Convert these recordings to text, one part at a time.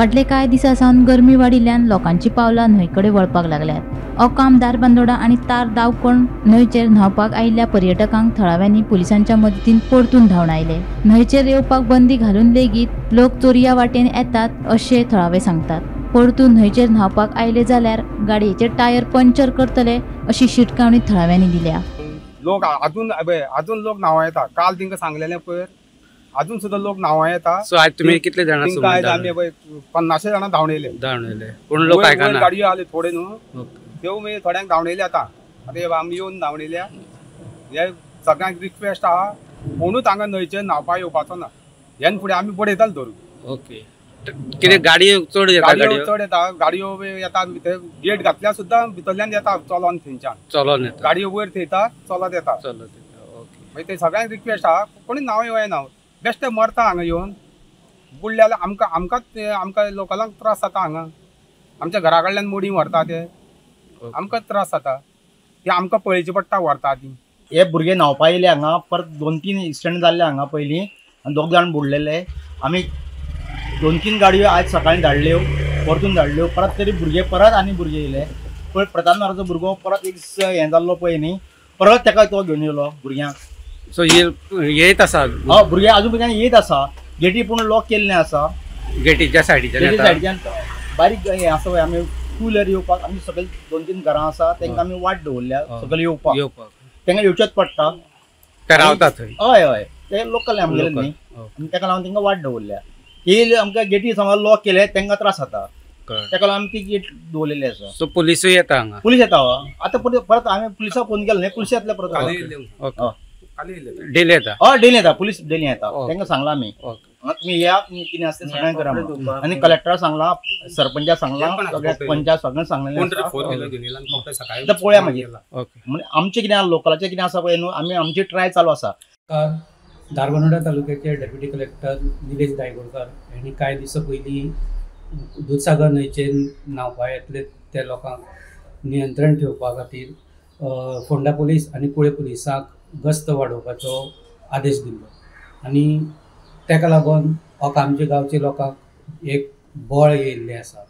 फाटले कांय दिसांसावन गरमी वाडिल्ल्यान लोकांची पावलां न्हंयकडे वळपाक लागल्यात। हो काम दारबांदोडा आनी तार दावकोण न्हंयचेर न्हावपाक आयिल्ल्या पर्यटकांक थळाव्यांनी पुलिसांच्या मदतीन परतून धांवन आयले। न्हंयचेर येवपाक बंदी घालून लेगीत लोक चोरया वाटेन येतात अशें थळावे सांगतात। परतून न्हंयचेर न्हावपाक आयले जाल्यार गाडयेचे टायर पंक्चर करतले अशी शिटकावणी थळाव्यांनी दिल्या। लोक अजून लोक न्हांवा येता। काल तिंका सांगलेलें पयर अजून सुद्धा लोक न्हांवा येता। सो आज तुम्ही कितले जाण आमी 50 जाणां धांवन येयले पूण लोक आयकना। गाडयो आले थोडे न्हू त्यो मागीर थोड्यांक धांवन येयले आतां आमी येवन धांवन येयल्या। हे सगळ्यांक रिक्वेस्ट आहा कोणूच हांगा न्हंयचेर न्हावपाक येवपाचो ना। ह्यान फुडें आमी पडयताले धरून। ओके कितें गाडयो चड येता गाडयो येता भितर गेट घातल्यार सुद्दां भितरल्यान येता चलोन थंयच्यान गाडयो वयर थेयता चलत येता। मागीर ते सगळ्यांक रिक्वेस्ट आहा कोणी न्हांव येवना बेश्टे मरता हांगा येवन बुडले जाल्यार आमकां लोकलांक त्रास जाता। हांगा आमच्या घरा कडल्यान मोडी व्हरता ते आमकां त्रास जाता। ते आमकां पळयची पडटा व्हरता ती। हे भुरगे न्हावपा येयले हांगा परत 2-3 एक्सिडेंट जाल्ले हांगा पयलीं आनी 2 जाण बुडलेले। आमी 2-3 गाडयो आज सकाळीं धाडल्यो परतून धाडल्यो परत तरी भुरगे परत आनी भुरगे येयले। पळय प्रधानमंत्र्याचो भुरगो परत एक हें जाल्लो पळय न्ही परत ताका तो घेवन येयलो भुरग्यांक। सो येत आसा भुरगे अजून पर्यंत येत आसा। गेटी पूर्ण लॉक केल्लें आसा गेटीच्या सायडीच्यान बारीक हें आसा पळय आमी टू व्हिलर येवपाक आमी सगळे 2-3 घरां आसा तांकां आमी वाट दवरल्या सगळे येवपाक तांकां येवचेच पडटा। ते रावता थंय हय हय ते लोकल आमगेले न्ही आनी ताका लागून तांकां वाट दवरल्या। येयले आमकां गेटी समज लॉक केले तांकां त्रास जाता ताका लागून आमी ती गेट दवरलेली आसा। सो पुलिसूय येता हांगा पुलीस येता आतां परत आमी पुलिसाक फोन केलो न्ही पुलीस येतले परत डेली येता। हय डेली येता पुलीस डेली येता तांकां सांगला आमी तुमी या कितें आसता सगळ्यांक करा म्हणून। आनी कलेक्टराक सांगला सरपंचाक सांगला सगळ्या पंचाक सगळ्यांक सांगलेलें आसा। पळोवया मागीर म्हणजे आमचें कितें लोकलाचें कितें आसा पळय न्हू आमी आमची ट्राय चालू आसा। दारबांदोडा तालुक्याचे डेप्युटी कलेक्टर निलेश दायगोडकर हांणी कांय दिसा पयलीं दूधसागर न्हंयचेर न्हावपा येतले त्या लोकांक नियंत्रण ठेवपा खातीर फोंडा पुलीस आनी कुळे पुलिसाक गस्त वाडोवपाचो आदेश दिल्लो आनी ताका लागून आमच्या गांवच्या लोकांक एक बळ येयल्लें आसा।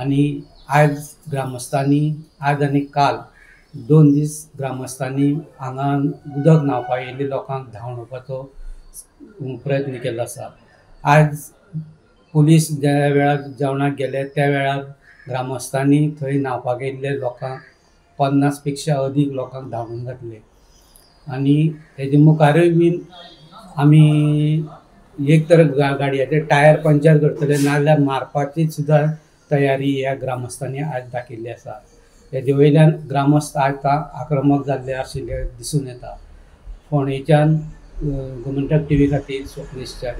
आनी आज ग्रामस्थांनी आज आनी काल 2 दीस ग्रामस्थांनी हांगा उदक न्हावपा येयल्ल्या लोकांक धांवडोवपाचो प्रयत्न केल्लो आसा। आज पुलीस ज्या वेळार जेवणाक गेले त्या वेळार ग्रामस्थांनी थंय न्हावपाक येयल्ल्या लोकांक 50 पेक्षा अदीक लोकांक धांवून घातले। आनी हेजे मुखारूय बीन आमी एक तर गाडयाचे टायर पंक्चर करतले नाजाल्यार मारपाची सुद्दां तयारी ह्या ग्रामस्थांनी आज दाखयल्ली आसा। हेजे वयल्यान ग्रामस्थ आता आक्रमक जाल्ले आशिल्ले दिसून येता। फोंडेच्यान गोमंतक टीव्ही खातीर स्वप्नीश च्या।